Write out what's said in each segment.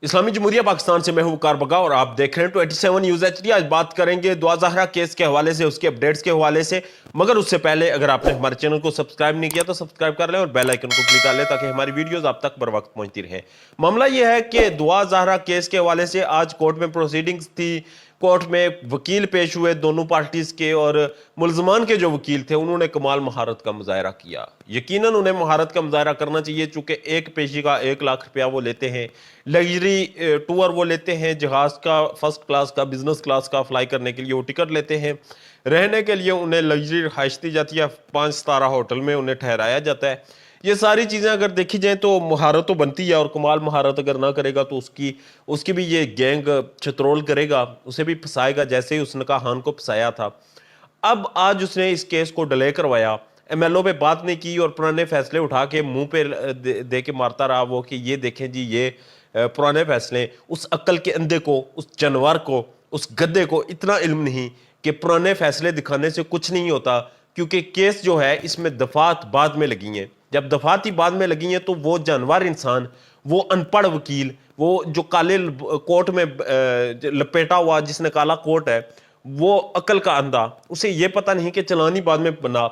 इस्लामी जमहूरिया पाकिस्तान से मैं हूं वकार बगा और आप देख रहे हैं 27 न्यूज HD। आज बात करेंगे दुआ ज़हरा केस के हवाले से, उसके अपडेट्स के हवाले से। मगर उससे पहले अगर आपने हमारे चैनल को सब्सक्राइब नहीं किया तो सब्सक्राइब कर लें और बेल आइकन को क्लिक कर लें ताकि हमारी वीडियोस आप तक बर वक्त पहुंचती रहे। मामला यह है कि दुआ ज़हरा केस के हवाले से आज कोर्ट में प्रोसीडिंग्स थी। कोर्ट में वकील पेश हुए दोनों पार्टीज के, और मुलजमान के जो वकील थे उन्होंने कमाल महारत का मुजाहरा किया। यकीनन उन्हें महारत का मुजाहरा करना चाहिए, चूंकि एक पेशी का 1 लाख रुपया वो लेते हैं, लग्जरी टूर वो लेते हैं, जहाज का फर्स्ट क्लास का, बिजनेस क्लास का फ्लाई करने के लिए वो टिकट लेते हैं, रहने के लिए उन्हें लग्जरी रिहाइश दी जाती है, 5 सितारा होटल में उन्हें ठहराया जाता है। ये सारी चीज़ें अगर देखी जाए तो महारत तो बनती है, और कमाल महारत अगर ना करेगा तो उसकी भी ये गैंग चतरोल करेगा, उसे भी फंसाएगा जैसे ही उसने कहा खान को फंसाया था। अब आज उसने इस केस को डिले करवाया, MLO पे बात नहीं की और पुराने फैसले उठा के मुंह पे दे के मारता रहा वो कि ये देखें जी, ये पुराने फैसले। उस अक्ल के अंधे को, उस जानवर को, उस गधे को इतना इल्म नहीं कि पुराने फैसले दिखाने से कुछ नहीं होता, क्योंकि केस जो है इसमें दफात बाद में लगी हैं। जब दफात ही बाद में लगी हैं तो वो जानवर इंसान, वो अनपढ़ वकील, वो जो काले कोट में लपेटा हुआ, जिसने काला कोट है, वो अकल का अंधा, उसे ये पता नहीं कि चलानी बाद में बना,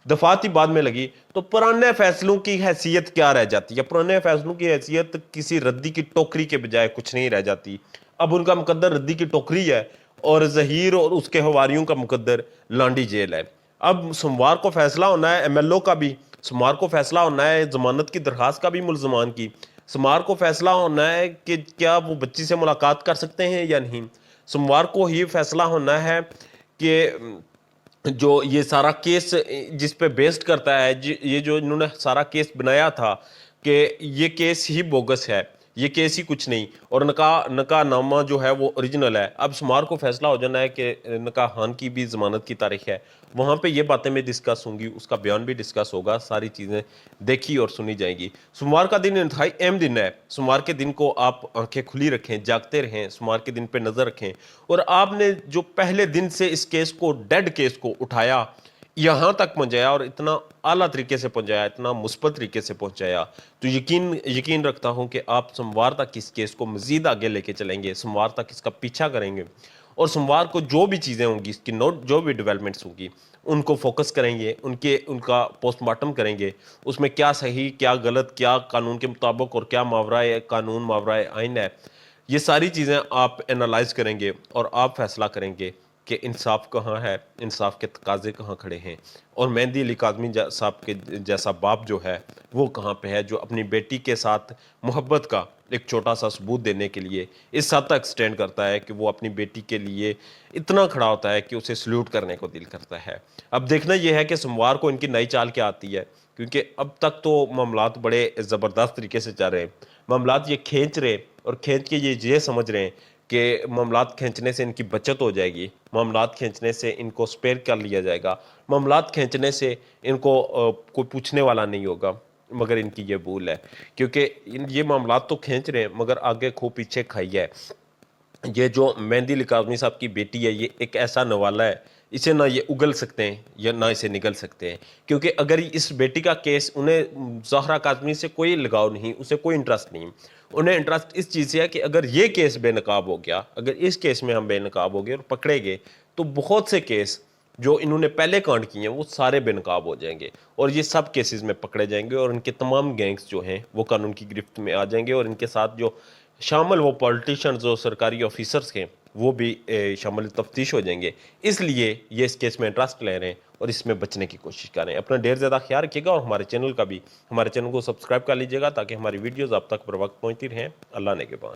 दफात ही बाद में लगी, तो पुराने फैसलों की हैसियत क्या रह जाती है? पुराने फैसलों की हैसियत किसी रद्दी की टोकरी के बजाय कुछ नहीं रह जाती। अब उनका मुकद्दर रद्दी की टोकरी है और जहीर और उसके हवारियों का मुकद्दर लांडी जेल है। अब सोमवार को फैसला होना है MLO का भी, सोमवार को फैसला होना है जमानत की दरखास्त का भी मुलजमान की, सोमवार को फैसला होना है कि क्या वो बच्ची से मुलाकात कर सकते हैं या नहीं, सोमवार को ही फैसला होना है कि जो ये सारा केस जिस पे बेस्ड करता है, ये जो इन्होंने सारा केस बनाया था कि ये केस ही बोगस है, ये केस ही कुछ नहीं, और नकाहनामा जो है वो ओरिजिनल है। अब सोमवार को फैसला हो जाना है कि नकाह खान की भी जमानत की तारीख है, वहाँ पे ये बातें मैं डिस्कस होंगी, उसका बयान भी डिस्कस होगा, सारी चीज़ें देखी और सुनी जाएंगी। सोमवार का दिन इंतहाई अहम दिन है। सोमवार के दिन को आप आंखें खुली रखें, जागते रहें, सोमवार के दिन पे नज़र रखें। और आपने जो पहले दिन से इस केस को, डेड केस को उठाया, यहाँ तक पहुँचाया और इतना आला तरीके से पहुँचाया, इतना मुस्बत तरीके से पहुँचाया, तो यकीन रखता हूँ कि आप सोमवार तक इस केस को मज़ीद आगे लेके चलेंगे, सोमवार तक इसका पीछा करेंगे, और सोमवार को जो भी चीज़ें होंगी, इसकी जो भी डेवलपमेंट्स होंगी, उनको फोकस करेंगे, उनका पोस्टमार्टम करेंगे, उसमें क्या सही क्या गलत, क्या कानून के मुताबिक और क्या मावराए कानून मावराए आइन है, ये सारी चीज़ें आप एनालाइज करेंगे और आप फैसला करेंगे कि इंसाफ कहाँ है, इंसाफ के तकाजे कहाँ खड़े हैं, और मेहंदी अली काज़मी साहब के जैसा बाप जो है वो कहाँ पे है, जो अपनी बेटी के साथ मोहब्बत का एक छोटा सा सबूत देने के लिए इस हद तक स्टैंड करता है कि वो अपनी बेटी के लिए इतना खड़ा होता है कि उसे सल्यूट करने को दिल करता है। अब देखना यह है कि सोमवार को इनकी नई चाल क्या आती है, क्योंकि अब तक तो मामलात बड़े ज़बरदस्त तरीके से चल रहे हैं, मामलात ये खींच रहे, और खींच के ये समझ रहे हैं कि मामलात खींचने से इनकी बचत हो जाएगी, मामलात खींचने से इनको स्पेयर कर लिया जाएगा, मामलात खींचने से इनको कोई पूछने वाला नहीं होगा। मगर इनकी ये भूल है, क्योंकि ये मामलात तो खींच रहे हैं मगर आगे खूब पीछे खाई है। ये जो मेहंदी अली काज़मी साहब की बेटी है, ये एक ऐसा नवाला है, इसे ना ये उगल सकते हैं या ना इसे निगल सकते हैं, क्योंकि अगर इस बेटी का केस, उन्हें ज़हरा काज़मी से कोई लगाव नहीं, उसे कोई इंटरेस्ट नहीं, उन्हें इंटरेस्ट इस चीज़ से है कि अगर ये केस बेनकाब हो गया, अगर इस केस में हम बेनकाब हो गए और पकड़े गए, तो बहुत से केस जो इन्होंने पहले कांड किए हैं वो सारे बेनकाब हो जाएंगे, और ये सब केसेस में पकड़े जाएंगे, और इनके तमाम गैंग्स जो हैं वो कानून की गिरफ्त में आ जाएंगे, और इनके साथ जो शामिल वो पॉलिटिशियंस, जो सरकारी ऑफिसर्स हैं, वो भी शामिल तफ्तीश हो जाएंगे। इसलिए ये इस केस में इंटरेस्ट ले रहे हैं और इसमें बचने की कोशिश कर रहे हैं। अपना ढेर ज़्यादा ख्याल रखिएगा, और हमारे चैनल को सब्सक्राइब कर लीजिएगा ताकि हमारी वीडियोज़ आप तक बर वक्त पहुँचती रहें। अल्लाह ने के बाद।